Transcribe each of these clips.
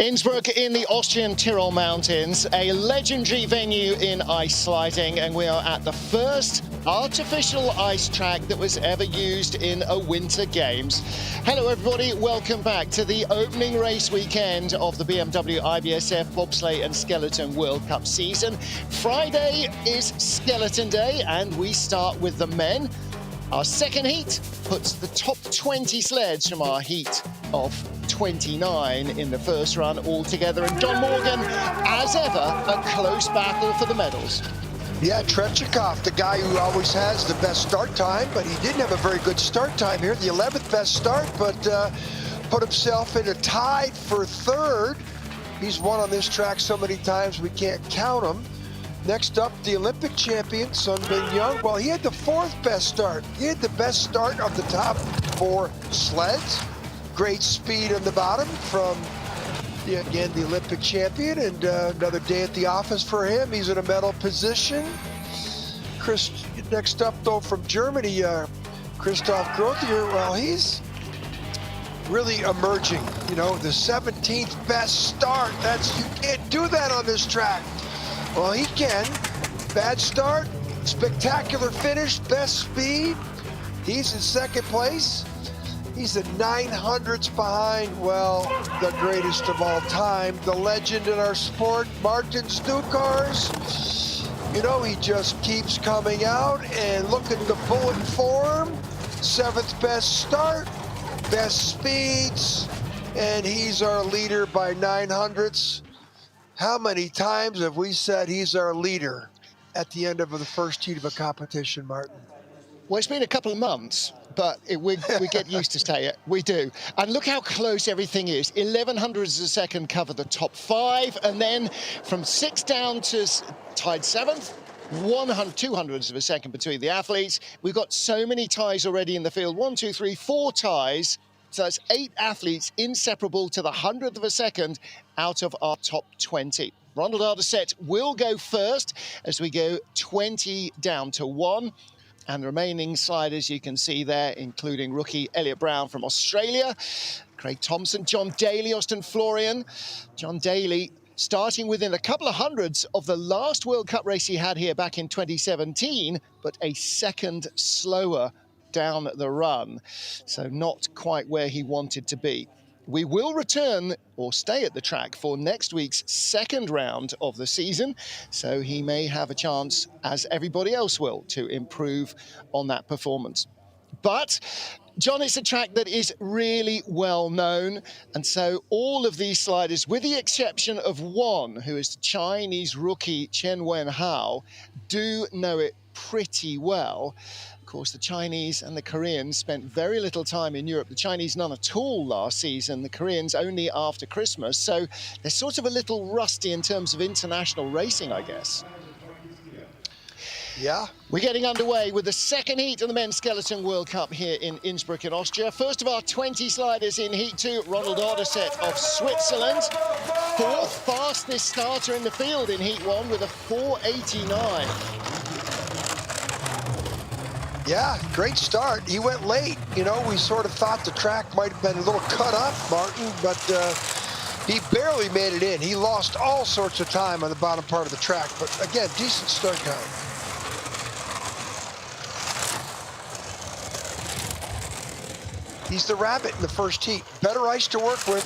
Innsbruck in the Austrian Tyrol Mountains, a legendary venue in ice sliding, and we are at the first artificial ice track that was ever used in a winter games. Hello everybody, welcome back to the opening race weekend of the BMW IBSF Bobsleigh and Skeleton World Cup season. Friday is Skeleton Day and we start with the men. Our second heat puts the top 20 sleds from our heat of 29 in the first run all together. And John Morgan, as ever, a close battle for the medals. Yeah, Tretyakov, the guy who always has the best start time, but he didn't have a very good start time here. The 11th best start, but put himself in a tie for third. He's won on this track so many times we can't count him. Next up, the Olympic champion, Sun Bin Young. Well, he had the fourth best start. He had the best start of the top four sleds. Great speed on the bottom from, again, the Olympic champion, and another day at the office for him. He's in a medal position. Next up, though, from Germany, Christoph Grothier. Well, he's really emerging. You know, the 17th best start. You can't do that on this track. Well, he can. Bad start, spectacular finish, best speed. He's in second place. He's the 900ths behind, well, the greatest of all time, the legend in our sport, Martin Stukars. You know, he just keeps coming out, and look at the bullet form. 7th best start, best speeds, and he's our leader by 900ths. How many times have we said he's our leader at the end of the first heat of a competition, Martin? Well, it's been a couple of months, but we get used to say it. We do. And look how close everything is. 1100ths of a second cover the top 5, and then from 6 down to tied 7th, 200ths of a second between the athletes. We've got so many ties already in the field. 1, 2, 3, 4 ties. So that's 8 athletes inseparable to the 100th of a second out of our top 20. Ronald Arderset will go first as we go 20 down to 1. And the remaining sliders you can see there, including rookie Elliot Brown from Australia, Craig Thompson, John Daly, Austin Florian. John Daly starting within a couple of hundreds of the last World Cup race he had here back in 2017, but a second slower down the run. So not quite where he wanted to be. We will return or stay at the track for next week's second round of the season, so he may have a chance, as everybody else will, to improve on that performance. But, John, it's a track that is really well known, and so all of these sliders, with the exception of one, who is the Chinese rookie Chen Wenhao, do know it pretty well. Of course, the Chinese and the Koreans spent very little time in Europe. The Chinese none at all last season, the Koreans only after Christmas. So they're sort of a little rusty in terms of international racing, I guess. Yeah. We're getting underway with the second heat of the Men's Skeleton World Cup here in Innsbruck in Austria. First of our 20 sliders in Heat 2, Ronald Arderset of Switzerland. 4th fastest starter in the field in Heat 1 with a 4:89. Yeah, great start. He went late. You know, we sort of thought the track might have been a little cut up, Martin, but he barely made it in. He lost all sorts of time on the bottom part of the track, but again, decent start time. He's the rabbit in the first heat. Better ice to work with.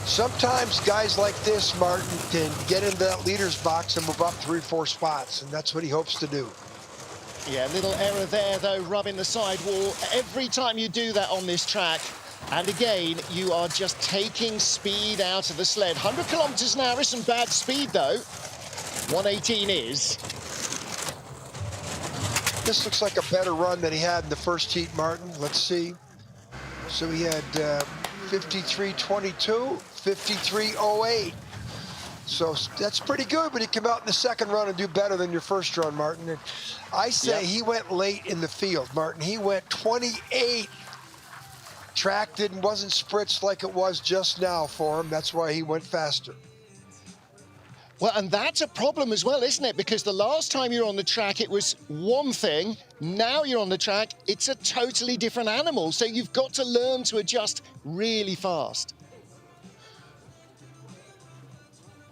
Sometimes guys like this, Martin, can get into that leader's box and move up 3 or 4 spots, and that's what he hopes to do. Yeah, little error there, though, rubbing the sidewall. Every time you do that on this track, and again, you are just taking speed out of the sled. 100 kilometers an hour isn't bad speed, though. 118 is. This looks like a better run than he had in the first heat, Martin. Let's see. So he had 53.22, 53.08. So that's pretty good, but he came out in the second run and do better than your first run, Martin. And I say he went late in the field, Martin. He went 28. Track wasn't spritzed like it was just now for him. That's why he went faster. Well, and that's a problem as well, isn't it? Because the last time you were on the track, it was one thing. Now you're on the track, it's a totally different animal. So you've got to learn to adjust really fast.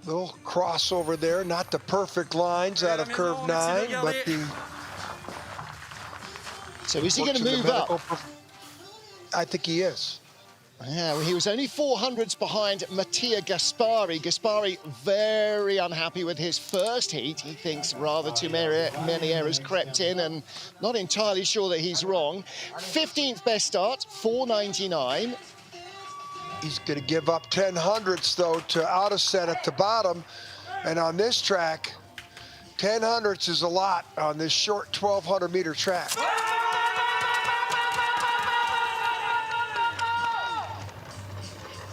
Little crossover there, not the perfect lines out of curve 9, but the... So is he going to move up? I think he is. Yeah, well, he was only 400s behind Mattia Gaspari. Gaspari very unhappy with his first heat. He thinks rather too many errors crept in, and not entirely sure that he's wrong. 15th best start, 499. He's going to give up 10 hundredths, though, to Autoset at the bottom. And on this track, 10 hundredths is a lot on this short 1,200-meter track.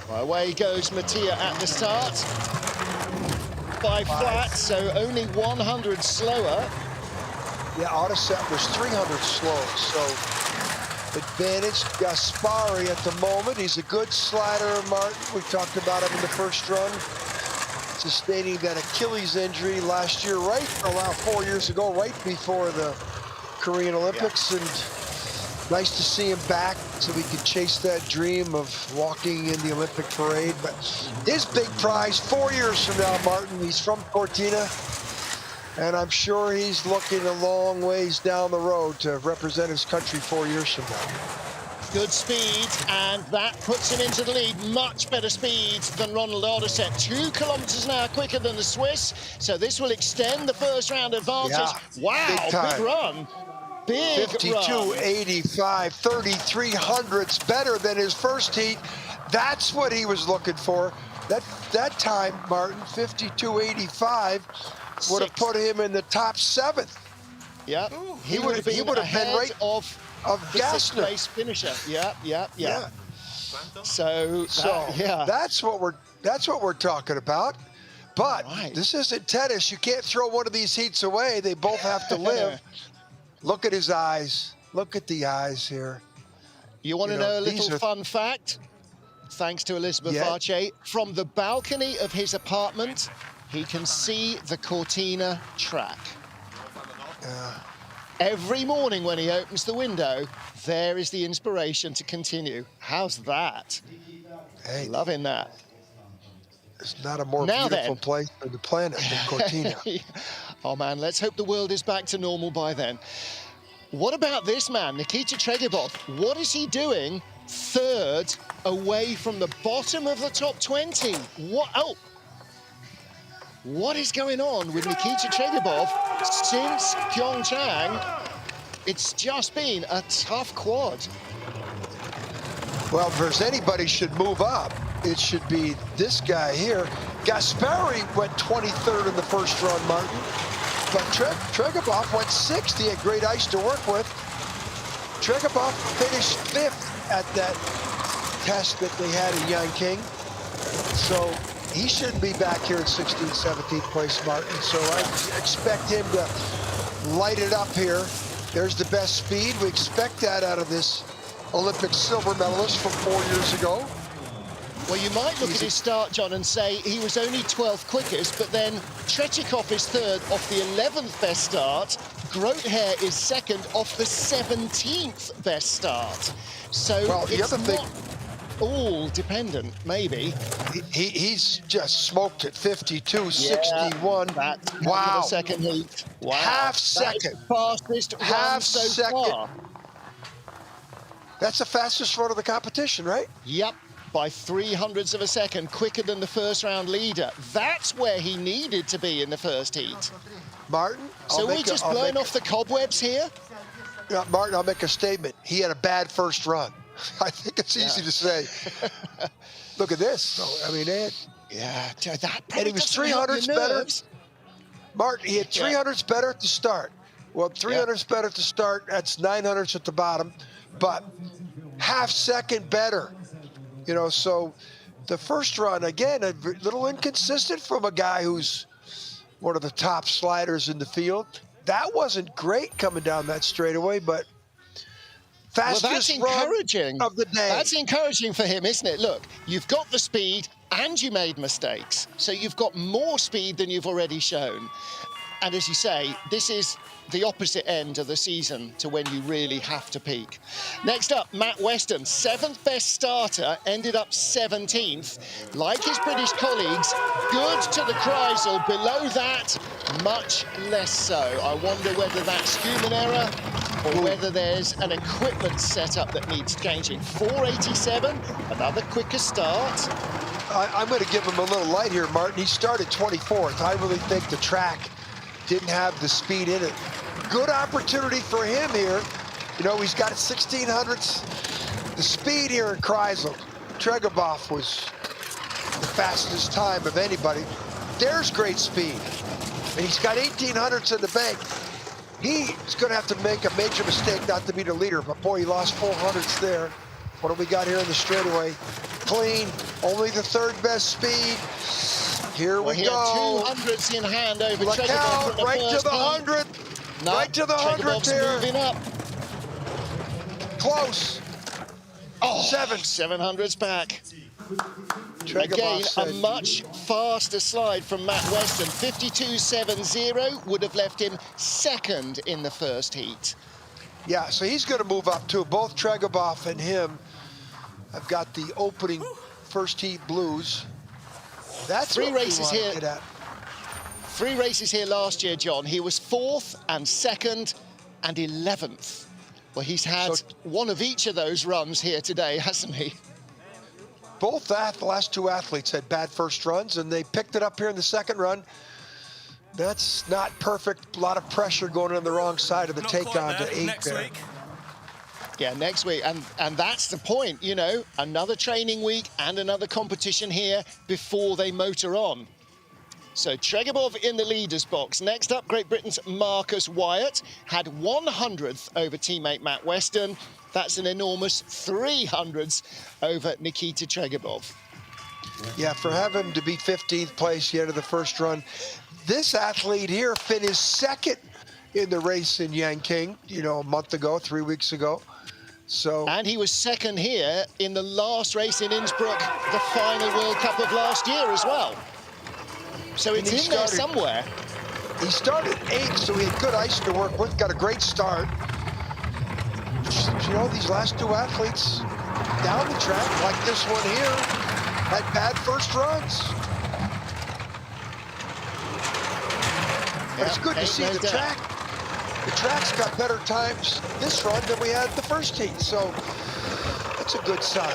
Well, away goes Mattia at the start. 5 flat, so only 100 slower. Yeah, Autoset was 300 slow, so advantage Gaspari at the moment. He's a good slider, Martin. We talked about him in the first run, sustaining that Achilles injury last year, right around 4 years ago, right before the Korean Olympics. Yeah. And nice to see him back so we can chase that dream of walking in the Olympic parade. But his big prize 4 years from now, Martin, he's from Cortina, and I'm sure he's looking a long ways down the road to represent his country 4 years from now. Good speed, and that puts him into the lead. Much better speed than Ronald Autoset. 2 kilometers an hour quicker than the Swiss, so this will extend the first round advantage. Yeah, wow, big run. Big 52.85, 33 hundredths better than his first heat. That's what he was looking for. That time, Martin, 52.85 would have put him in the top 7th. Yeah, he would have been right of Gassner. Place finisher. Yeah. So yeah, that's what we're talking about. But this isn't tennis. You can't throw one of these heats away. They both have to live. Look at his eyes. Look at the eyes here. You want to know a little fun fact? Thanks to Elizabeth Arche, from the balcony of his apartment, he can see the Cortina track. Every morning when he opens the window, there is the inspiration to continue. How's that? Hey, loving that. It's not a more beautiful place on the planet than Cortina. Oh man, let's hope the world is back to normal by then. What about this man, Nikita Tregibov? What is he doing 3rd away from the bottom of the top 20? What is going on with Nikita Tregibov since Pyeongchang? It's just been a tough quad. Well, if there's anybody should move up, it should be this guy here. Gaspari went 23rd in the first run, Martin. But Tregibov went 6th. He had great ice to work with. Tregibov finished 5th at that test that they had in Yanqing. So he shouldn't be back here in 16th, 17th place, Martin. So I expect him to light it up here. There's the best speed. We expect that out of this Olympic silver medalist from 4 years ago. Well, you might look at his start, John, and say he was only 12th quickest, but then Tretyakov is 3rd off the 11th best start. Grothair is 2nd off the 17th best start. So well, the other thing, all dependent, maybe. He's just smoked it, 52.61. Wow. Second heat. Wow. Half second. Fastest run so far. That's the fastest run of the competition, right? Yep. By 300ths of a second, quicker than the first round leader. That's where he needed to be in the first heat. Martin? So we're just blowing off the cobwebs here? Yeah, Martin, I'll make a statement. He had a bad first run. I think it's easy to say. Look at this. I mean, that and he was 300s better. Martin, he had 300s better at the start. Well, 300s better at the start. That's 900s at the bottom. But half second better. You know, so the first run, again, a little inconsistent from a guy who's one of the top sliders in the field. That wasn't great coming down that straightaway, but fastest run of the day. That's encouraging for him, isn't it? Look, you've got the speed and you made mistakes. So you've got more speed than you've already shown. And as you say, this is the opposite end of the season to when you really have to peak. Next up, Matt Weston, 7th best starter, ended up 17th. Like his British colleagues, good to the Kreisel. Below that, much less so. I wonder whether that's human error or whether there's an equipment setup that needs changing. 487, another quicker start. I'm going to give him a little light here, Martin. He started 24th. I really think the track didn't have the speed in it. Good opportunity for him here. You know, he's got 1600ths. The speed here in Kreisel. Trengeboff was the fastest time of anybody. There's great speed. And he's got 1800ths in the bank. He's going to have to make a major mistake not to be the leader. But boy, he lost 400ths there. What do we got here in the straightaway? Clean, only the 3rd best speed. Here we go. 200ths in hand over Look out, right to the 100. No, right to the 100 here. Moving up. Close. Oh, 700s back. Again, a much faster slide from Matt Weston. 52.70 would have left him 2nd in the first heat. Yeah, so he's going to move up too. Both Trengeboff and him have got the opening first heat blues. That's 3 races here. Get at. 3 races here last year, John. He was 4th and 2nd and 11th. Well, he's had one of each of those runs here today, hasn't he? Both the last 2 athletes had bad first runs, and they picked it up here in the 2nd run. That's not perfect. A lot of pressure going on the wrong side of the take-on to 8 there. Yeah, next week. And that's the point, you know, another training week and another competition here before they motor on. So Trengeboff in the leaders box. Next up, Great Britain's Marcus Wyatt had 100th over teammate Matt Weston. That's an enormous 300ths over Nikita Trengeboff. Yeah, for having to be 15th place the end of the first run. This athlete here finished 2nd in the race in Yanqing, you know, a month ago, 3 weeks ago. So, and he was 2nd here in the last race in Innsbruck, the final World Cup of last year as well. So it's in there somewhere. He started 8th, so he had good ice to work with, got a great start. You know, these last 2 athletes down the track, like this one here, had bad first runs. But it's good to see the track. The track's got better times this run than we had the first heat, so that's a good sign.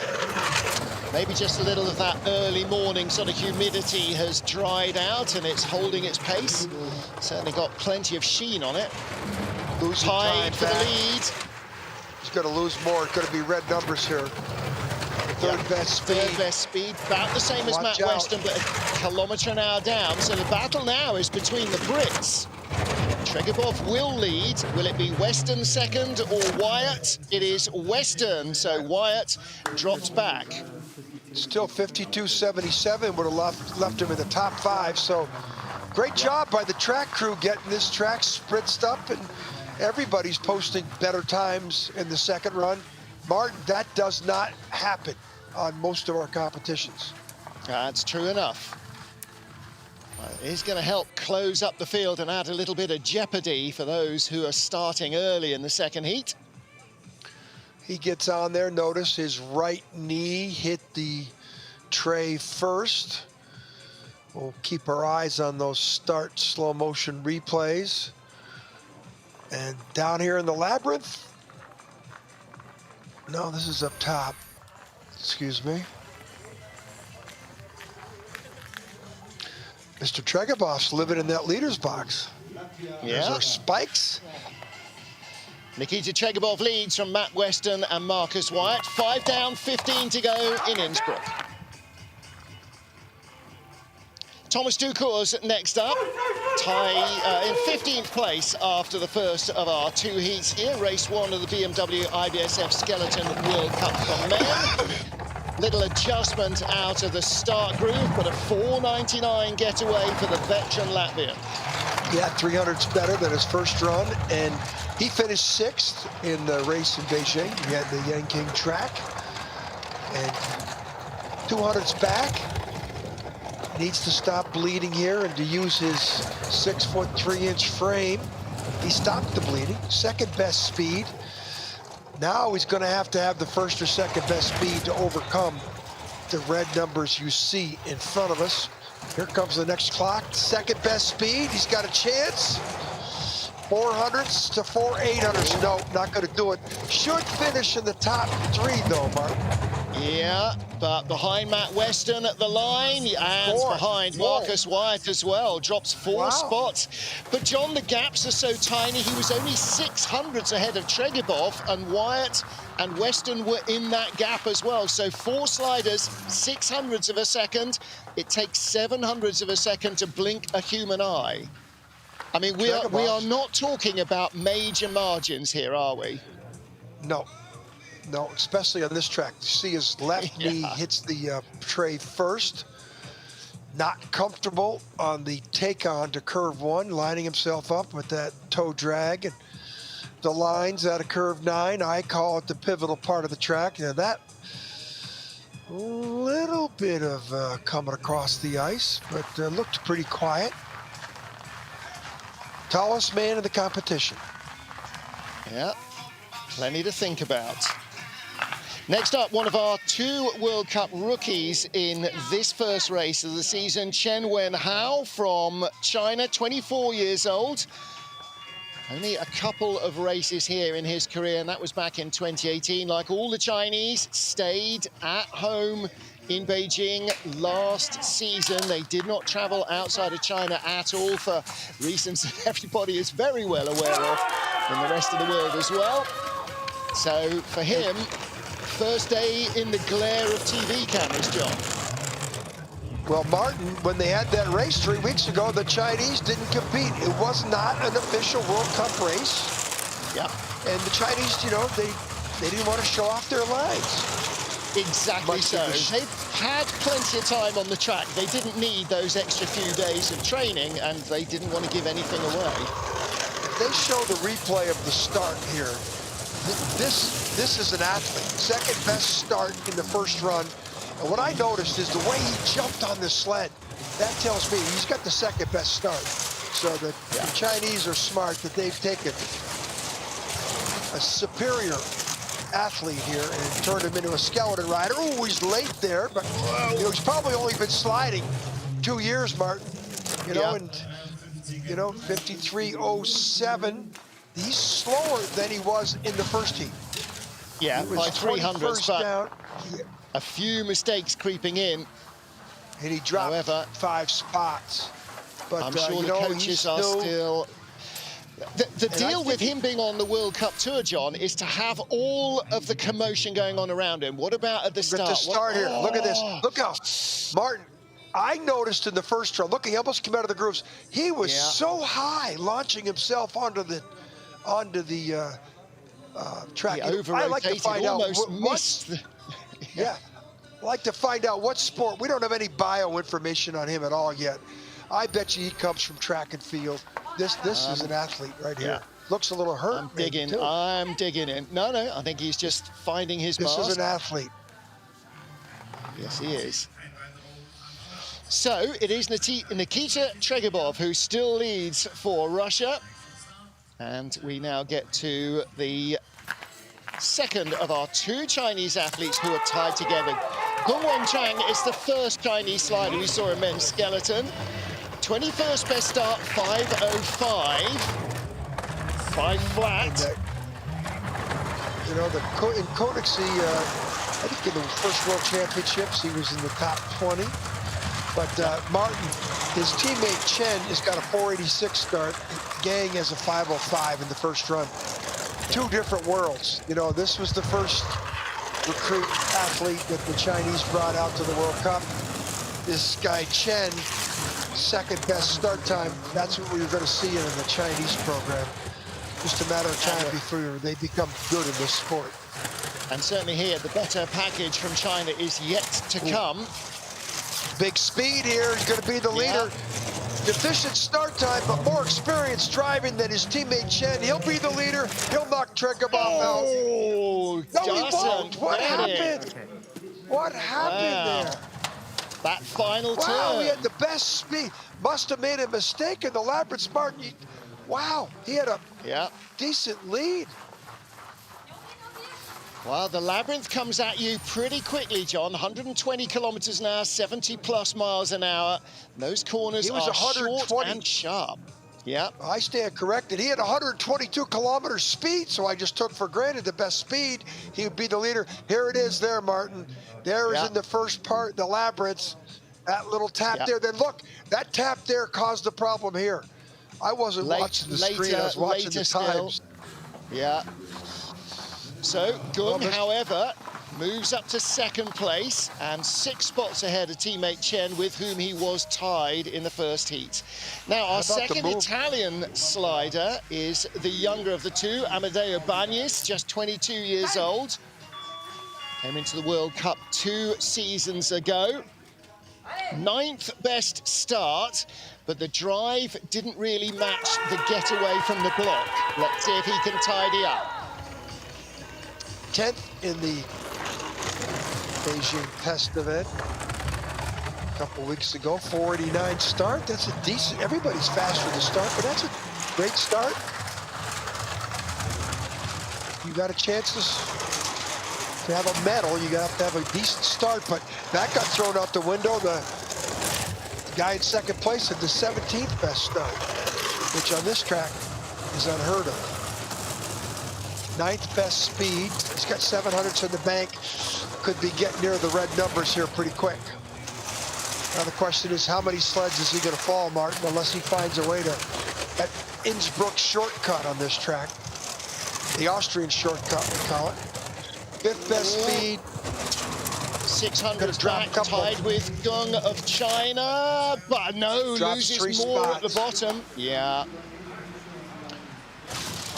Maybe just a little of that early morning sort of humidity has dried out and it's holding its pace. Certainly got plenty of sheen on it. Losing Tied time for the back. lead. He's going to lose more. It's going to be red numbers here. Third best speed. 3rd best speed, about the same as Matt Weston, but a kilometre an hour down. So the battle now is between the Brits. Trengeboff will lead. Will it be Weston 2nd or Wyatt? It is Weston, so Wyatt drops back. Still 52.77 would have left him in the top 5. So great job by the track crew getting this track spritzed up, and everybody's posting better times in the 2nd run. Martin, that does not happen on most of our competitions. That's true enough. Well, he's going to help close up the field and add a little bit of jeopardy for those who are starting early in the 2nd heat. He gets on there. Notice his right knee hit the tray first. We'll keep our eyes on those start slow motion replays. And down here in the labyrinth. No, this is up top. Excuse me. Mr. Trengeboff's living in that leader's box. There's our spikes. Nikita Trengeboff leads from Matt Weston and Marcus Wyatt. 5 down, 15 to go in Innsbruck. Thomas Ducours next up. In 15th place after the first of our 2 heats here. Race 1 of the BMW IBSF Skeleton World Cup for men. Little adjustment out of the start groove, but a 4.99 getaway for the veteran Latvian. Yeah, 300's better than his first run, and he finished 6th in the race in Beijing. He had the Yanqing track, and 200's back. needs to stop bleeding here and to use his 6'3" frame. He stopped the bleeding. Second best speed. Now he's going to have the first or second best speed to overcome the red numbers you see in front of us. Here comes the next clock. Second best speed. He's got a chance. 400s to 4/800s. No, not going to do it. Should finish in the top 3, though, Mark. Yeah, but behind Matt Weston at the line and behind Marcus Wyatt as well. Drops 4 spots. But, John, the gaps are so tiny. He was only 600s ahead of Tregibov, and Wyatt and Weston were in that gap as well. So 4 sliders, 600s of a second. It takes 700s of a second to blink a human eye. I mean, we are not talking about major margins here, are we? No. No, especially on this track. You see his left knee hits the tray first. Not comfortable on the take-on to curve 1, lining himself up with that toe drag. And the lines out of curve 9, I call it the pivotal part of the track. Now that little bit of coming across the ice, but looked pretty quiet. Tallest man in the competition. Yeah, plenty to think about. Next up, one of our 2 World Cup rookies in this first race of the season, Chen Wenhao from China, 24 years old. Only a couple of races here in his career, and that was back in 2018. Like all the Chinese, stayed at home in Beijing last season. They did not travel outside of China at all for reasons that everybody is very well aware of in the rest of the world as well. So for him, first day in the glare of TV cameras, John. Well, Martin, when they had that race 3 weeks ago, the Chinese didn't compete. It was not an official World Cup race. Yeah. And the Chinese, you know, they didn't want to show off their lines. Exactly so. They've had plenty of time on the track. They didn't need those extra few days of training, and they didn't want to give anything away. If they show the replay of the start here, this is an athlete. Second best start in the first run. And what I noticed is the way he jumped on the sled. That tells me he's got the second best start. So the Chinese are smart that they've taken a superior athlete here and turned him into a skeleton rider. Oh, he's late there, but you know, he's probably only been sliding 2 years, Martin. You know, and you know, 53.07. He's slower than he was in the first heat. Yeah, by 300s, but down. a few mistakes creeping in. And he dropped 5 spots. But I'm sure the coaches are still... The deal with him being on the World Cup Tour, John, is to have all of the commotion going on around him. What about at the start? At the start here, look at this. Look how, Martin, I noticed in the first run, look, he almost came out of the grooves. He was so high, launching himself onto the track. I like to find out I'd like to find out what sport. We don't have any bio information on him at all yet. I bet you he comes from track and field. This is an athlete right here. Looks a little hurt. I'm digging in. No, I think he's just finding his mask. This is an athlete. Yes, he is. So it is Nikita Tregibov who still leads for Russia. And we now get to the second of our 2 Chinese athletes who are tied together. Gong Wenchang is the first Chinese slider we saw in men's skeleton. 21st best start, 5:05. 5 flat. You know, in Koenigsee, I think in the first World Championships, he was in the top 20. But Martin, his teammate Chen has got a 486 start. Gang has a 505 in the first run. 2 different worlds. You know, this was the first recruit athlete that the Chinese brought out to the World Cup. This guy Chen, second best start time. That's what we were going to see in the Chinese program. Just a matter of time before they become good in this sport. And certainly here, the better package from China is yet to come. Big speed here. He's going to be the leader. Deficient start time, but more experience driving than his teammate Chen. He'll be the leader. He'll knock Tregibov out. Oh, no, he won't. What happened? What happened there? That final turn. Wow, he had the best speed. Must have made a mistake in the labyrinth, Martin. Wow, he had a decent lead. Well, the labyrinth comes at you pretty quickly, John. 120 kilometers an hour, 70 plus miles an hour. Those corners are short and sharp. Yeah. I stand corrected. He had 122 kilometers speed, so I just took for granted the best speed. He would be the leader. Here it is there, Martin. There is in the first part, the labyrinth. That little tap there. Then look, that tap there caused the problem here. I wasn't watching the screen. I was watching the times. Yeah. So Gung, however, moves up to second place and 6 spots ahead of teammate Chen, with whom he was tied in the first heat. Now, our second Italian slider is the younger of the two, Amedeo Bagnis, just 22 years old. Came into the World Cup 2 seasons ago. 9th best start, but the drive didn't really match the getaway from the block. Let's see if he can tidy up. 10th in the Beijing test event a couple weeks ago. 489 start. That's a decent. Everybody's faster to start, but that's a great start. You got a chance to have a medal. You have to have a decent start, but that got thrown out the window. The guy in second place had the 17th best start, which on this track is unheard of. 9th best speed. He's got 700s in the bank. Could be getting near the red numbers here pretty quick. Now the question is, how many sleds is he going to fall, Martin, unless he finds a way to, that Innsbruck shortcut on this track. The Austrian shortcut, we call it. 5th best speed. 600 back, tied with Gung of China, but no, loses more at the bottom. Yeah.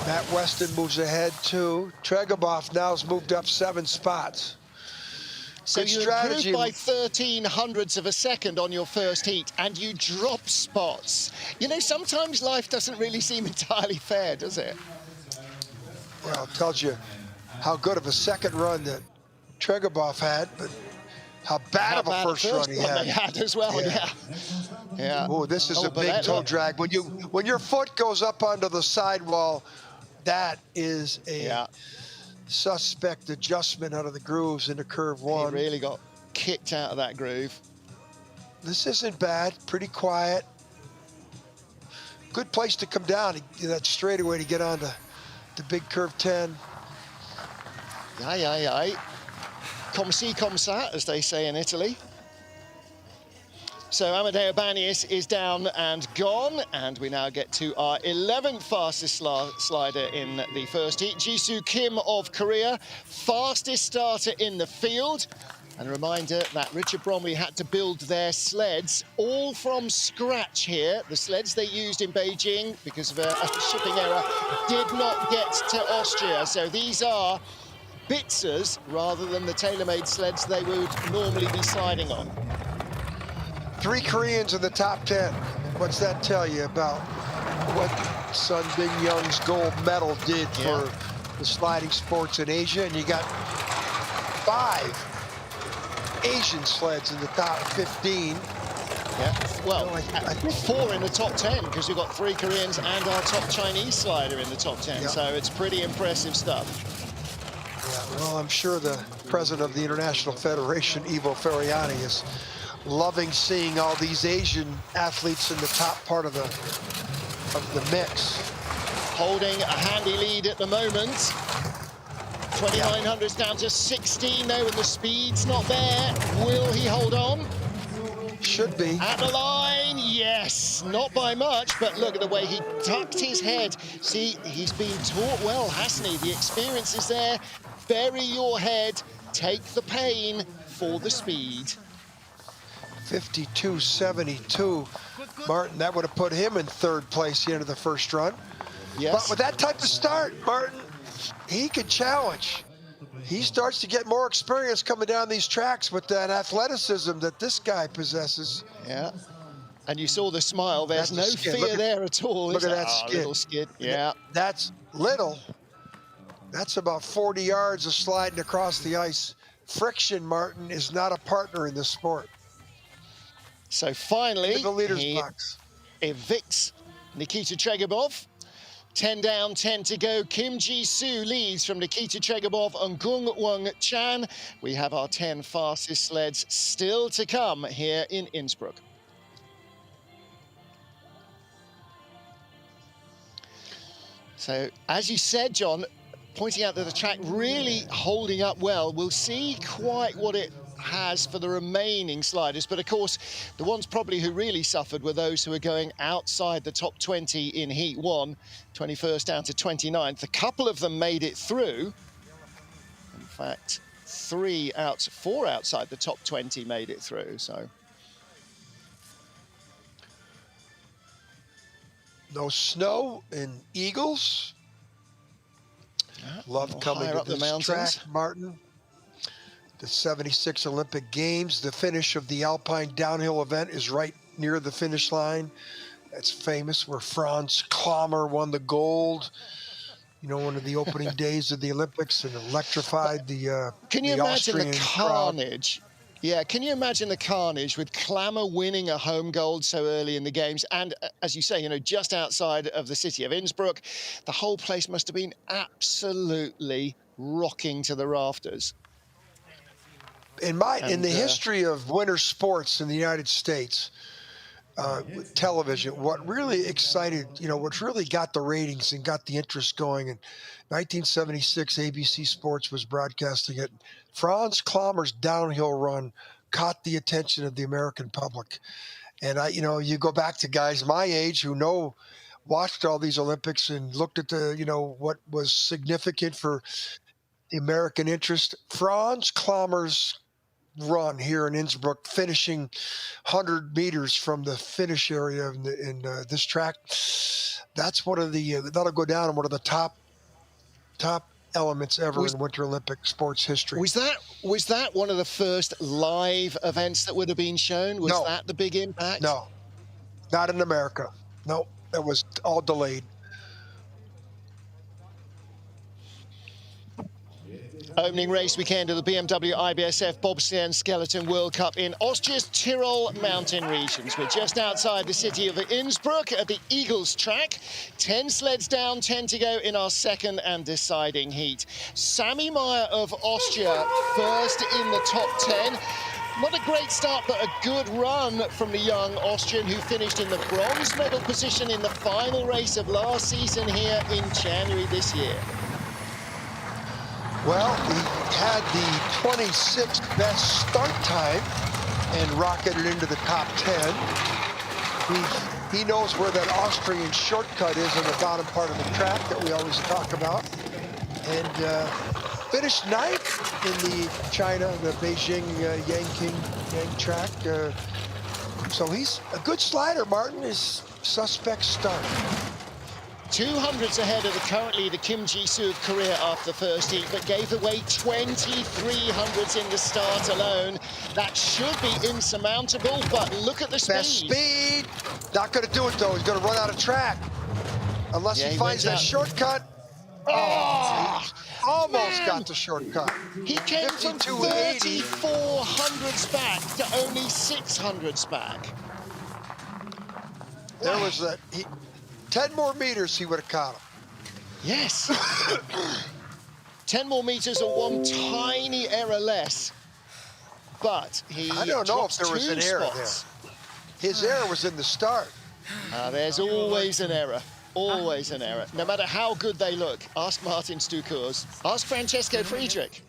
Matt Weston moves ahead too. Tregobov now has moved up 7 spots. So you improved by 1300ths of a second on your first heat, and you drop spots. You know, sometimes life doesn't really seem entirely fair, does it? Well, it tells you how good of a second run that Tregobov had, but how bad of a first run he had. They had as well, yeah. Oh, this is a big toe drag. When your foot goes up onto the sidewall, that is a suspect adjustment out of the grooves into curve 1. He really got kicked out of that groove. This isn't bad, pretty quiet. Good place to come down, that straightaway to get onto the big curve 10. Come si, come sa, as they say in Italy. So Amedeo Bagnis is down and gone, and we now get to our 11th fastest slider in the first heat. Jisoo Kim of Korea, fastest starter in the field. And a reminder that Richard Bromley had to build their sleds all from scratch here. The sleds they used in Beijing, because of a shipping error, did not get to Austria. So these are Viesturs rather than the tailor-made sleds they would normally be sliding on. 3 Koreans in the top 10. What's that tell you about what Sun Bin Young's gold medal did for the sliding sports in Asia? And you got 5 Asian sleds in the top 15. Yeah, well, 4 in the top 10, because you've got 3 Koreans and our top Chinese slider in the top 10. So it's pretty impressive stuff. Yeah, well, I'm sure the president of the International Federation, Ivo Ferriani, is loving seeing all these Asian athletes in the top part of the mix. Holding a handy lead at the moment. 2900s down to 16 though, and the speed's not there. Will he hold on? Should be. At the line, yes. Not by much, but look at the way he tucked his head. See, he's been taught well, hasn't he? The experience is there. Bury your head, take the pain for the speed. 52.72. Martin, that would have put him in 3rd place the end of the first run. Yes. But with that type of start, Martin, he could challenge. He starts to get more experience coming down these tracks with that athleticism that this guy possesses. Yeah. And you saw the smile. There's no fear there at all. Look at that skid. Little skid. Yeah. That's little. That's about 40 yards of sliding across the ice. Friction, Martin, is not a partner in this sport. So finally, the leader's he box. evicts Nikita Tregobov. 10 down, 10 to go. Kim Ji-soo leads from Nikita Tregobov and Gung Wang Chan. We have our 10 fastest sleds still to come here in Innsbruck. So, as you said, John, pointing out that the track really holding up well. We'll see quite what it has for the remaining sliders, but of course the ones probably who really suffered were those who are going outside the top 20 in heat 1, 21st down to 29th. A couple of them made it through. In fact, 4 outside the top 20 made it through. So no snow in Eagles. Love coming to this track, Martin. The 76 Olympic Games, the finish of the Alpine downhill event is right near the finish line. That's famous, where Franz Klammer won the gold, you know, one of the opening days of the Olympics, and electrified the Can you imagine Austrian the carnage? Yeah, can you imagine the carnage with Klammer winning a home gold so early in the games? And as you say, you know, just outside of the city of Innsbruck, the whole place must have been absolutely rocking to the rafters. In the history of winter sports in the United States, television, what really excited, you know, what really got the ratings and got the interest going in 1976, ABC Sports was broadcasting it. Franz Klammer's downhill run caught the attention of the American public. And you know, you go back to guys my age who watched all these Olympics and looked at the, you know, what was significant for the American interest. Franz Klammer's run here in Innsbruck, finishing 100 meters from the finish area in this track. That's one of the that'll go down in one of the top elements ever in Winter Olympic sports history. Was that one of the first live events that would have been shown? Was that the big impact? No, not in America. No, that was all delayed. Opening race weekend of the BMW IBSF Bobsleigh and Skeleton World Cup in Austria's Tyrol mountain regions. We're just outside the city of Innsbruck at the Eagles track. 10 sleds down, 10 to go in our second and deciding heat. Sami Meyer of Austria first in the top 10. Not a great start, but a good run from the young Austrian who finished in the bronze medal position in the final race of last season here in January this year. Well, he had the 26th best start time and rocketed into the top 10. He knows where that Austrian shortcut is on the bottom part of the track that we always talk about. And finished 9th in the Beijing Yang track. So he's a good slider, Martin. His suspect start. 200s ahead of the current leader, Kim Ji-soo of Korea after the first heat, but gave away 2300s in the start alone. That should be insurmountable, but look at the speed. Best speed. Not going to do it, though. He's going to run out of track. Unless he finds that shortcut. Oh, almost got the shortcut. He came from 3,400s back to only 600s back. There was that. 10 more meters, he would have caught him. Yes. 10 more meters or one tiny error less. But I don't know if there was an error there. His error was in the start. There's always an error. Always an error. No matter how good they look. Ask Martin Stukurs. Ask Francesco Friedrich.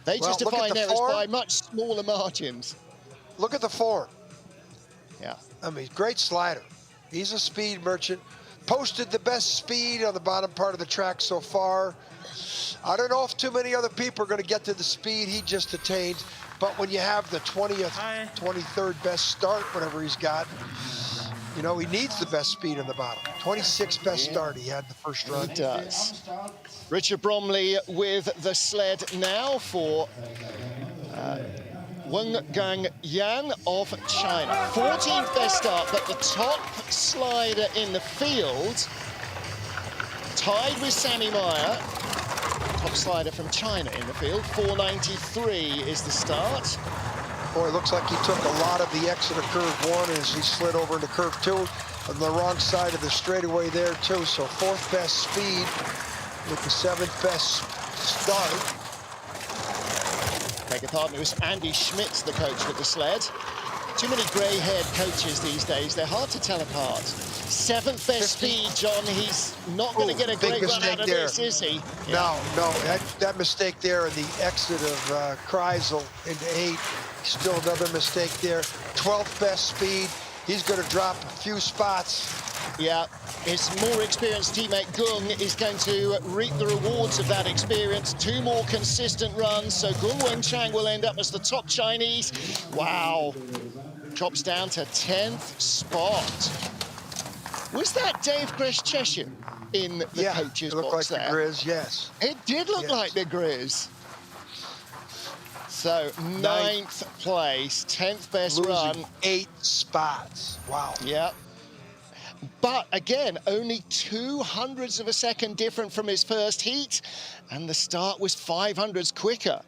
They just define errors by much smaller margins. Look at the form. Yeah. I mean, great slider. He's a speed merchant. Posted the best speed on the bottom part of the track so far. I don't know if too many other people are going to get to the speed he just attained, but when you have the 20th, 23rd best start, whatever he's got, you know, he needs the best speed on the bottom. 26th best start he had the first run. He does. Richard Bromley with the sled now for Wengang Yang of China. 14th best start, but the top slider in the field, tied with Sami Meyer. Top slider from China in the field. 493 is the start. Boy, it looks like he took a lot of the exit of curve 1 as he slid over into curve 2 on the wrong side of the straightaway there too. So 4th best speed with the 7th best start. Beg your pardon, it was Andy Schmitz, the coach with the sled. Too many grey-haired coaches these days. They're hard to tell apart. 7th best 50. speed, John. He's not going to get a great run out of this, is he? No, that mistake there in the exit of Kreisel into 8. Still another mistake there. 12th best speed. He's going to drop a few spots. Yeah, his more experienced teammate Gung is going to reap the rewards of that experience. 2 more consistent runs, so Gung Wenchang will end up as the top Chinese. Wow, drops down to 10th spot. Was that Dave Greshcheshin in the coach's box there? Yeah, it looked like the Grizz, yes. It did look like the Grizz. So 9th place, 10th best run. 8 spots, wow. Yeah. But again, only 0.02 of a second different from his first heat, and the start was 0.05 quicker.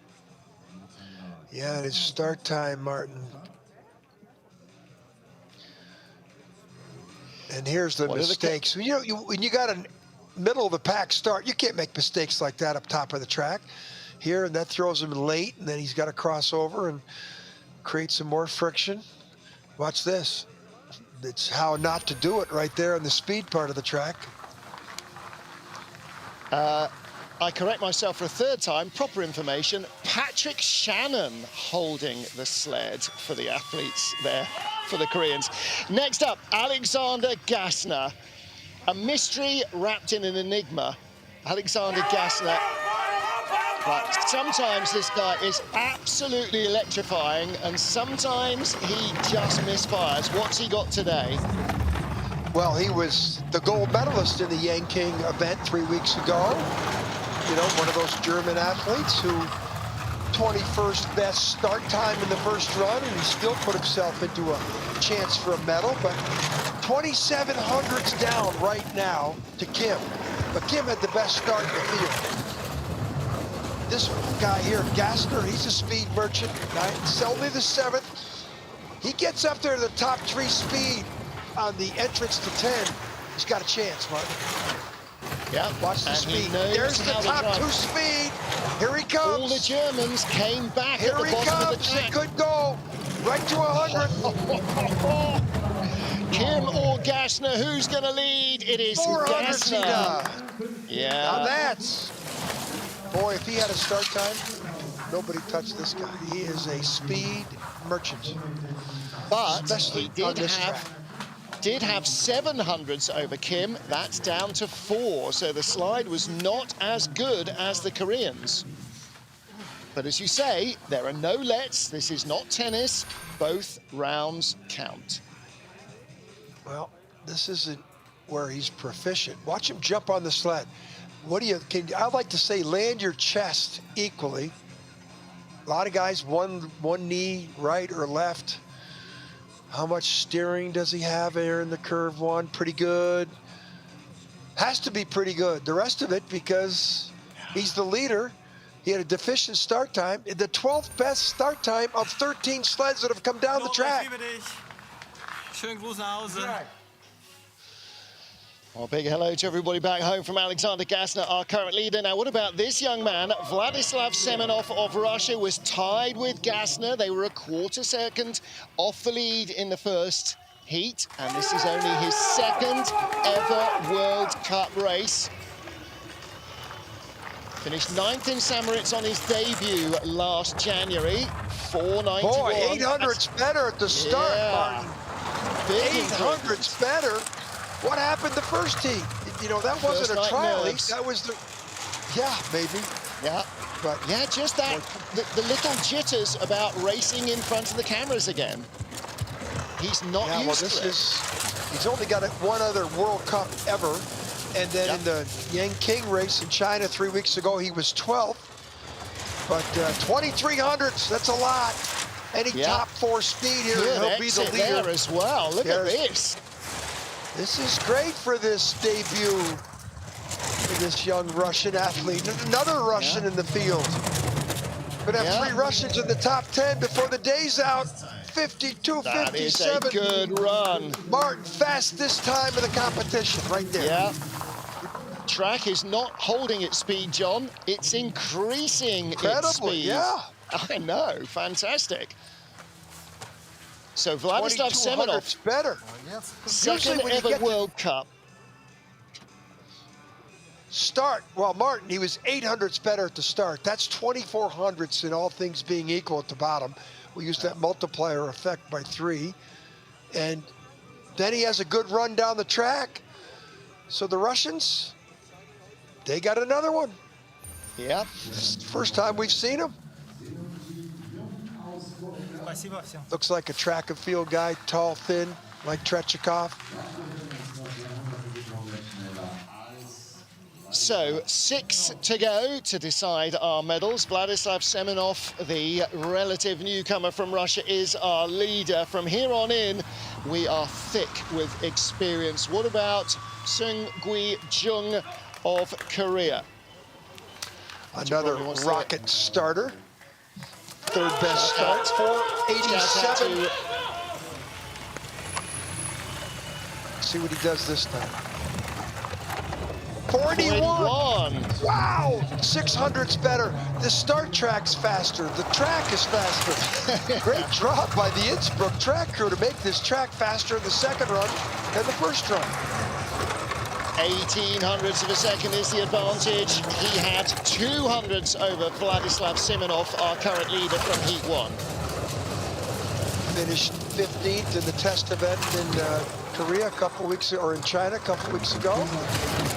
Yeah, his start time, Martin. And here's the mistakes. You know, when you got a middle of the pack start, you can't make mistakes like that up top of the track. Here, and that throws him late, and then he's got to cross over and create some more friction. Watch this. It's how not to do it right there on the speed part of the track. I correct myself for a 3rd time. Proper information. Patrick Shannon holding the sled for the athletes there, for the Koreans. Next up, Alexander Gassner. A mystery wrapped in an enigma. Alexander Gassner. But sometimes this guy is absolutely electrifying, and sometimes he just misfires. What's he got today? Well, he was the gold medalist in the Yanking event 3 weeks ago. You know, one of those German athletes who 21st best start time in the first run, and he still put himself into a chance for a medal, but 27 hundredths down right now to Kim. But Kim had the best start in the field. This guy here, Gassner, he's a speed merchant. It's only the 7th. He gets up there to the top 3 speed on the entrance to 10. He's got a chance, Martin. Yeah, watch the speed. There's the top 2 speed. Here he comes. All the Germans came back at the bottom of the track. It could go right to 100. Kim or Gassner, who's going to lead? It is Gassner. Yeah. Now that's... Boy, if he had a start time, nobody touched this guy. He is a speed merchant. But especially he did have 700ths over Kim. That's down to 4. So the slide was not as good as the Koreans. But as you say, there are no lets. This is not tennis. Both rounds count. Well, this isn't where he's proficient. Watch him jump on the sled. What do you, I like to say, land your chest equally. A lot of guys, one knee, right or left. How much steering does he have here in the curve 1? Pretty good. Has to be pretty good. The rest of it, because he's the leader, he had a deficient start time. The 12th best start time of 13 sleds that have come down the track. Schönen Gruß nach Hause. Well, big hello to everybody back home from Alexander Gassner, our current leader. Now, what about this young man? Vladislav Semenov of Russia was tied with Gassner. They were a quarter second off the lead in the first heat, and this is only his 2nd ever World Cup race. Finished 9th in St. Moritz on his debut last January, 491. Boy, 800's better at the start, Martin. Big 800's better. What happened the first heat? You know, that wasn't a trial heat. That was the, yeah, maybe. Yeah, but yeah, just that, the little jitters about racing in front of the cameras again. He's not used to it. He's only got one other World Cup ever. And then in the Yanking race in China 3 weeks ago, he was 12th. But 2,300s, that's a lot. Any top 4 speed here, he'll be the leader. There as well. Look at this. This is great for this debut for this young Russian athlete. Another Russian in the field. Gonna have 3 Russians in the top 10 before the day's out. 52, That is 57. a good run. Martin, fastest time of the competition, right there. Yeah. Track is not holding its speed, John. It's increasing its speed. Yeah. I know, fantastic. So Vladislav Semenov, better. second ever World Cup. Start, well, Martin, he was 800ths better at the start. That's 2400ths in all things being equal at the bottom. We use that multiplier effect by 3. And then he has a good run down the track. So the Russians, they got another one. Yeah. First time we've seen him. Looks like a track and field guy, tall, thin, like Trechikov. So 6 to go to decide our medals. Vladislav Semenov, the relative newcomer from Russia, is our leader. From here on in, we are thick with experience. What about Seung-Gui Jung of Korea? Another rocket starter. Third best start, 487. See what he does this time. 41. Wow, 600's better. The start track's faster. The track is faster. Great job by the Innsbruck track crew to make this track faster in the second run than the first run. 1800ths of a second is the advantage. He had 200ths over Vladislav Semenov, our current leader from Heat 1. Finished 15th in the test event in Korea a couple weeks, or in China a couple weeks ago.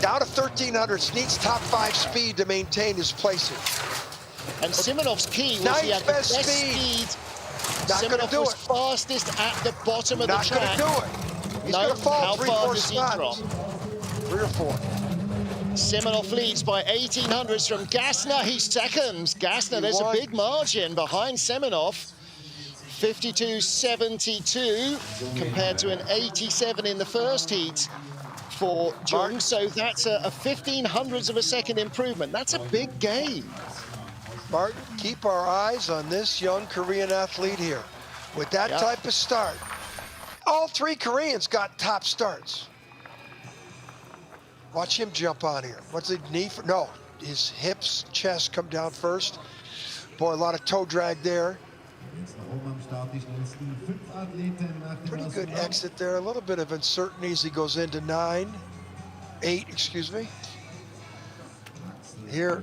Down to 1300ths, needs top 5 speed to maintain his placing. And Semenov's key was he had the best speed. Semenov was fastest at the bottom of the track. Not going to do it. He's going to fall 3-4 spots. 3 or 4. Semenov leads by 1800ths from Gassner. He's second. Gassner, there's a big margin behind Semenov. 52.72 compared to an 87 in the first heat for Jung. So that's a 1500ths of a second improvement. That's a big gain. Martin, keep our eyes on this young Korean athlete here. With that type of start, all 3 Koreans got top starts. Watch him jump on here. What's the knee for? No, his hips, chest come down first. Boy, a lot of toe drag there. Pretty good exit there. A little bit of uncertainty as he goes into 8, excuse me. Here,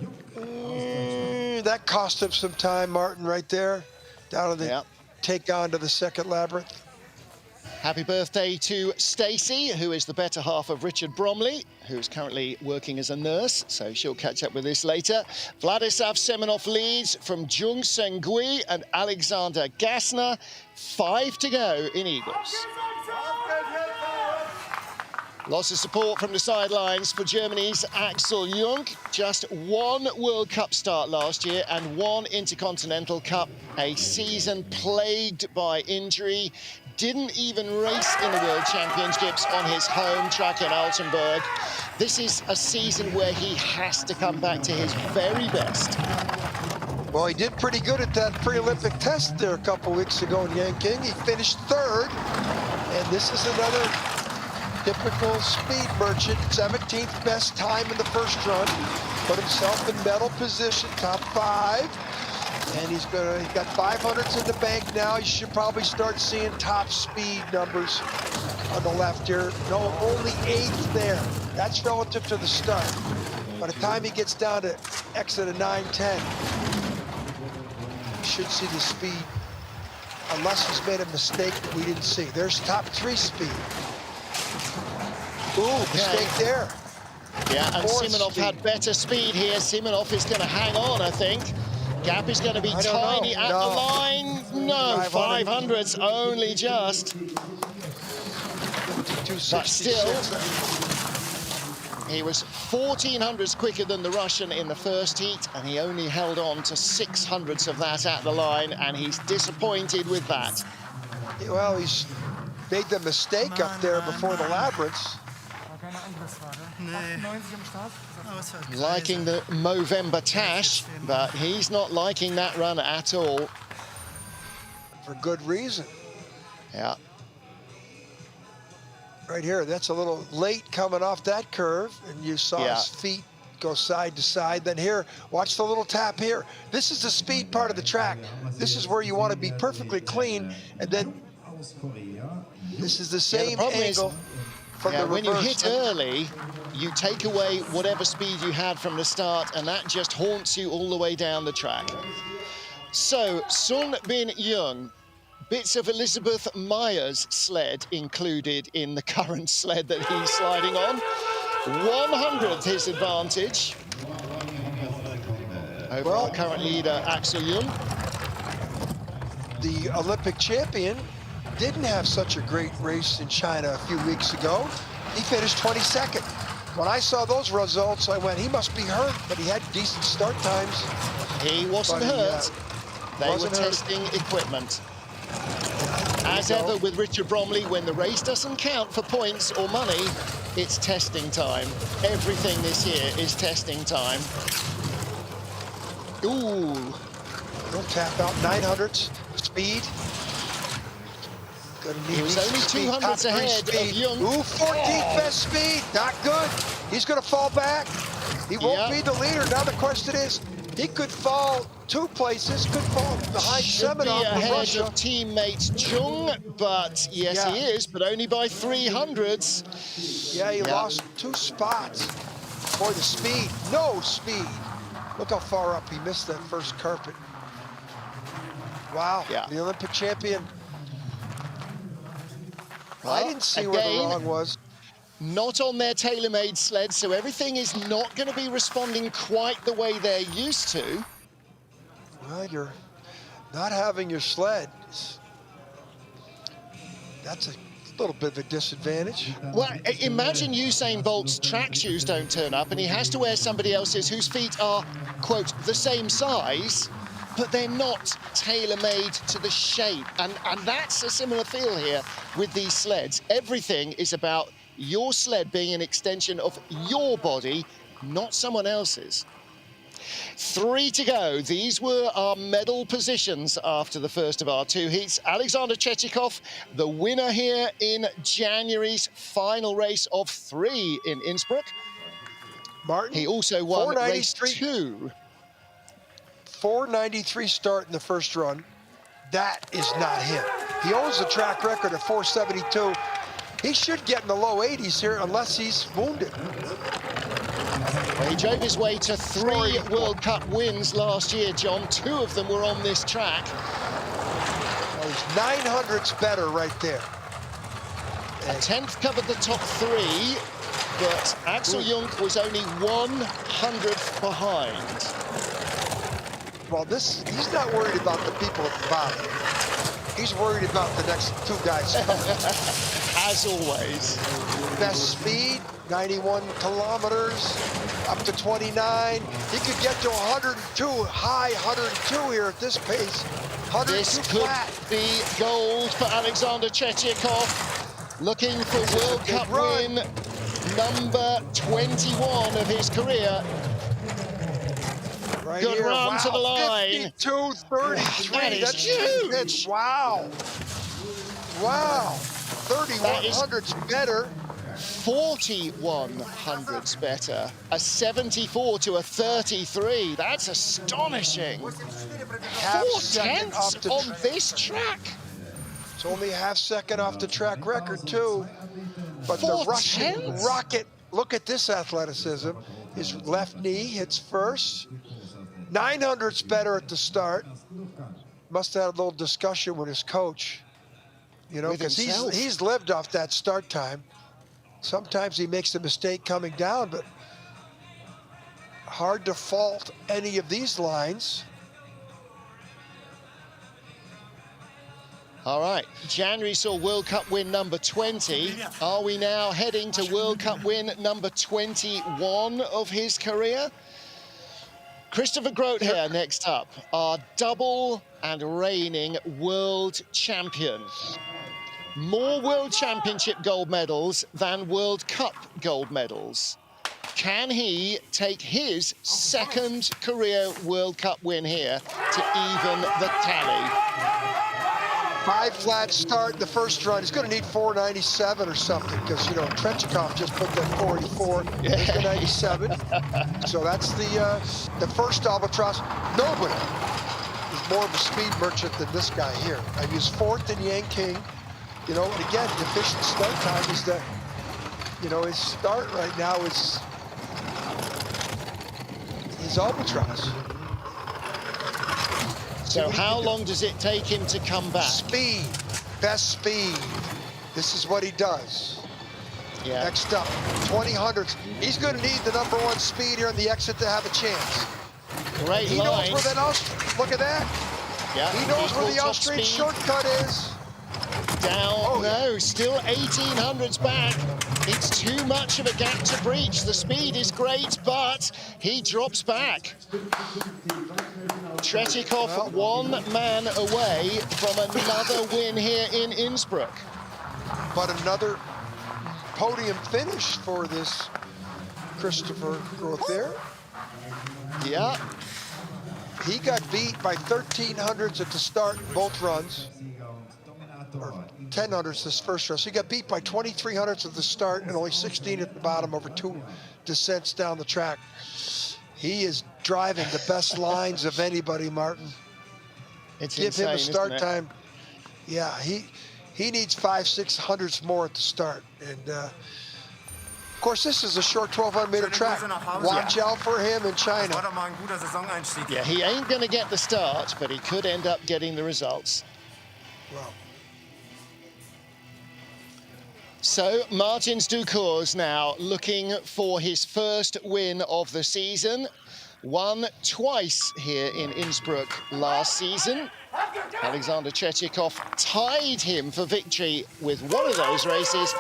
that cost him some time, Martin, right there. Down to the take on to the second labyrinth. Happy birthday to Stacey, who is the better half of Richard Bromley, who's currently working as a nurse, so she'll catch up with this later. Vladislav Semenov leads from Jung Seung-Gui and Alexander Gassner. 5 to go in Eagles. Lots of support from the sidelines for Germany's Axel Jung. Just 1 World Cup start last year and 1 Intercontinental Cup. A season plagued by injury. Didn't even race in the World Championships on his home track in Altenburg. This is a season where he has to come back to his very best. Well, he did pretty good at that pre-Olympic test there a couple weeks ago in Yanqing. He finished 3rd, and this is another typical speed merchant. 17th best time in the first run. Put himself in medal position, top 5. And he's got 500s in the bank now. You should probably start seeing top speed numbers on the left here. No, only 8th there. That's relative to the start. By the time he gets down to exit of 9:10, you should see the speed, unless he's made a mistake that we didn't see. There's top 3 speed. Ooh, mistake there. Yeah, and Semenov had better speed here. Semenov is going to hang on, I think. Gap is going to be tiny at the line. No, 500s only just. But still, he was 1400s quicker than the Russian in the first heat, and he only held on to 600ths of that at the line, and he's disappointed with that. Well, he's made the mistake up there before the labyrinths. Liking the Movember Tash, but he's not liking that run at all. For good reason. Yeah. Right here, that's a little late coming off that curve, and you saw his feet go side to side. Then here, watch the little tap here. This is the speed part of the track. This is where you want to be perfectly clean, and then this is the same angle from the reverse. When you hit early, you take away whatever speed you had from the start, and that just haunts you all the way down the track. So, Sun Bin Young, bits of Elizabeth Meyer's sled included in the current sled that he's sliding on. 100th his advantage over our current leader, Axel Jung. The Olympic champion didn't have such a great race in China a few weeks ago. He finished 22nd. When I saw those results, I went, he must be hurt, but he had decent start times. He wasn't hurt. They were testing equipment. As ever with Richard Bromley, when the race doesn't count for points or money, it's testing time. Everything this year is testing time. Ooh. Don't tap out 900s speed. He was only 200s ahead of Young. Ooh, 14th best speed. Not good. He's going to fall back. He won't be the leader. Now the question is, he could fall 2 places, could fall behind Semenov from Russia. Of teammate Chung, but yes, he is, but only by 300s. Yeah, he lost 2 spots. Boy, the speed, no speed. Look how far up he missed that first carpet. Wow, the Olympic champion. Well, I didn't see where the wrong was. Not on their tailor-made sled, so everything is not going to be responding quite the way they're used to. Well, you're not having your sled. That's a little bit of a disadvantage. Well, imagine Usain Bolt's track shoes don't turn up and he has to wear somebody else's whose feet are, quote, the same size, but they're not tailor-made to the shape. And that's a similar feel here with these sleds. Everything is about your sled being an extension of your body, not someone else's. 3 to go. These were our medal positions after the first of our 2 heats. Alexander Chechikov, the winner here in January's final race of 3 in Innsbruck. Martin, he also won race 2. 493 start in the first run. That is not him. He owns the track record of 472. He should get in the low 80s here unless he's wounded. Well, he drove his way to 3 World Cup wins last year, John. 2 of them were on this track. Well, he's 900s better right there. A 10th covered the top 3, but Axel Jung was only 100th behind. Well, he's not worried about the people at the bottom. He's worried about the next 2 guys. As always. Best speed, 91 kilometers, up to 29. He could get to 102, high 102 here at this pace. 102 this could be gold for Alexander Chechikov. Looking for World Cup win number 21 of his career. Right Good here. run to the line. 52-33. That's huge. That's, wow. Wow. 3100's better. 4100's better. A 74 to a 33. That's astonishing. 4/10 on this track. It's only a half-second off the track record, too. But the Russian rocket, look at this athleticism. His left knee hits first. 900's better at the start. Must have had a little discussion with his coach. You know, because he's lived off that start time. Sometimes he makes a mistake coming down, but hard to fault any of these lines. All right, January saw World Cup win number 20. Are we now heading to World Cup win number 21 of his career? Christopher Grote here next up, our double and reigning world champion. more World Championship gold medals than World Cup gold medals. Can he take his second career World Cup win here to even the tally? 5 flat start the first run. He's going to need 497 or something because, you know, Tretyakov just put that 484. He's the 97. So that's the first albatross. Nobody is more of a speed merchant than this guy here. I mean, he's 4th in Yanking. You know, and again, the efficient start time is that, you know, his start right now is his albatross. So how long does it take him to come back? Speed, best speed. This is what he does. Yeah. Next up, 2000s. He's going to need the #1 speed here in the exit to have a chance. Great He lines. knows where that look at that. Yeah. He knows where the Top Austrian speed. shortcut is. Down, Oh, no, still 1800s back. It's too much of a gap to breach. The speed is great, but he drops back. Tretyakov, one man away from another win here in Innsbruck. But another podium finish for this Christopher Groth there. Yeah. He got beat by 1300s at the start in both runs. Or 1000s this first run. So he got beat by 2300s at the start and only 16 at the bottom over 2 descents down the track. He is driving the best lines of anybody, Martin. It's Give insane, him a start isn't it? time. Yeah, he needs 500-600s more at the start. And of course, this is a short 1200-meter track. Watch out for him in China. Yeah, he ain't going to get the start, but he could end up getting the results. Well, So Martins Ducours now looking for his first win of the season. Won twice here in Innsbruck last season. Alexander Tretyakov tied him for victory with one of those races,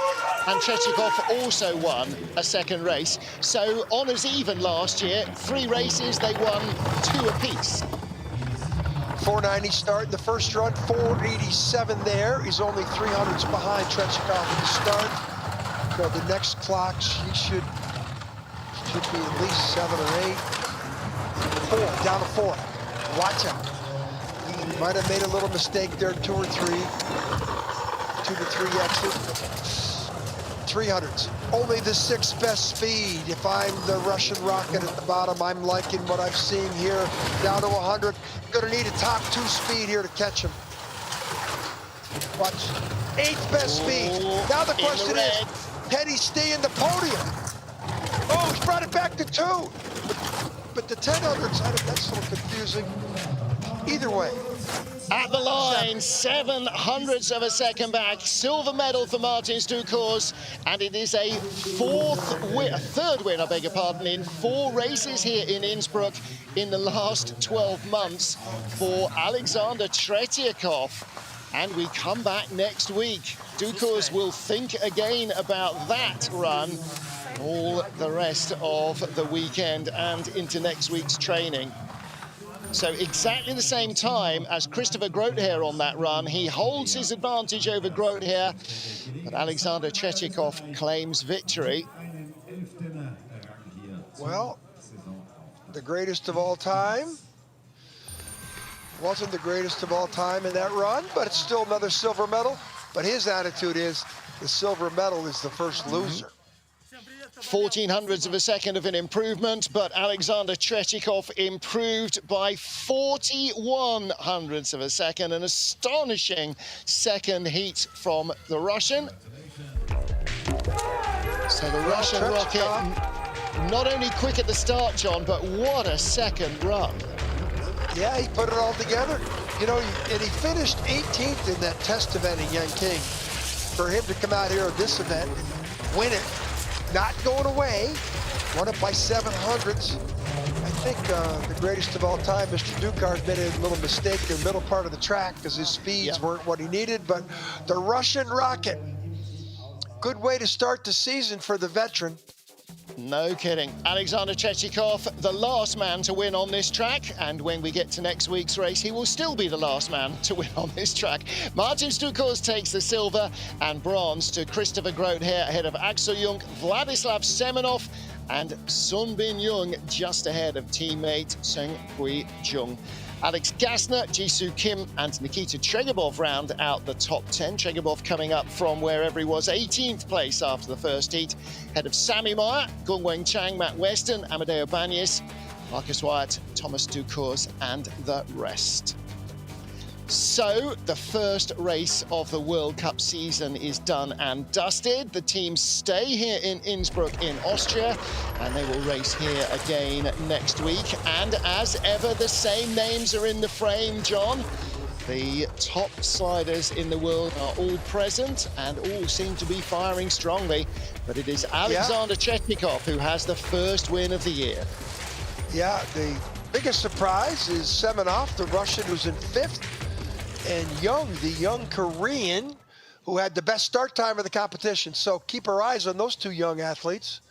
and Tretyakov also won a second race. So honours even last year. 3 races, they won 2 apiece. 490 start in the first run, 487 there. He's only 300s behind Tretyakov at the start. So the next clock, he should be at least 7 or 8. 4, down to 4. Watch out. He might have made a little mistake there, 2 or 3. 2 to 3 exit. 300s. Only the 6th best speed. If I'm the Russian rocket at the bottom, I'm liking what I'm seeing here. Down to 100. Gonna need a top 2 speed here to catch him. Watch. 8th best speed. Now the question is, can he stay in the podium? Oh, he's brought it back to 2. But the 1000s, that's a little confusing. Either way. At the line, 700ths of a second back. Silver medal for Martins Ducours, and it is a third win, I beg your pardon, in 4 races here in Innsbruck in the last 12 months for Alexander Tretyakov. And we come back next week. Ducours will think again about that run all the rest of the weekend and into next week's training. So exactly the same time as Christopher Groth here on that run. He holds his advantage over Groth here, but Alexander Tretyakov claims victory. Well, the greatest of all time. Wasn't the greatest of all time in that run, but it's still another silver medal. But his attitude is the silver medal is the first loser. 1400ths of a second of an improvement, but Alexander Tretyakov improved by 4100ths of a second. An astonishing second heat from the Russian. So the Russian rocket, not only quick at the start, John, but what a second run. Yeah, he put it all together. You know, and he finished 18th in that test event in Yanqing. For him to come out here at this event and win it, not going away, won it by 700ths. I think the greatest of all time, Mr. Ducours, made a little mistake in the middle part of the track because his speeds weren't what he needed, but the Russian rocket, good way to start the season for the veteran. No kidding. Alexander Chechikov, the last man to win on this track, and when we get to next week's race, he will still be the last man to win on this track. Martin Stukors takes the silver, and bronze to Christopher Grote here ahead of Axel Jung, Vladislav Semenov, and Sun Bin Jung just ahead of teammate Sung Hui Jung. Alex Gassner, Jisoo Kim and Nikita Chegabov round out the top 10. Chegabov coming up from wherever he was, 18th place after the first heat. Ahead of Sammy Meyer, Gungweng Chang, Matt Weston, Amadeo Banyas, Marcus Wyatt, Thomas Dukors and the rest. So the first race of the World Cup season is done and dusted. The teams stay here in Innsbruck in Austria, and they will race here again next week. And as ever, the same names are in the frame, John. The top sliders in the world are all present and all seem to be firing strongly. But it is Alexander Chechikov who has the first win of the year. Yeah, the biggest surprise is Semenov, the Russian, who's in 5th. And Jung, the young Korean, who had the best start time of the competition. So keep our eyes on those two young athletes.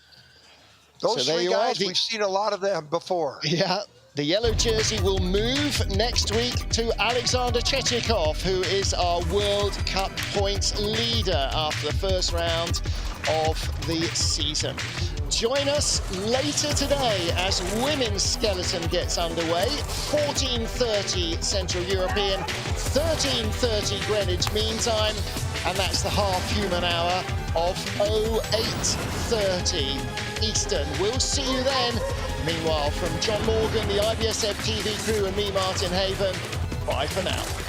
Those three guys, we've seen a lot of them before. Yeah, the yellow jersey will move next week to Alexander Chechikov, who is our World Cup points leader after the first round of the season. Join us later today as women's skeleton gets underway. 14:30 Central European, 13:30 Greenwich Mean Time, and that's the half human hour of 08:30 Eastern. We'll see you then. Meanwhile, from John Morgan, the IBSF TV crew, and me, Martin Haven, bye for now.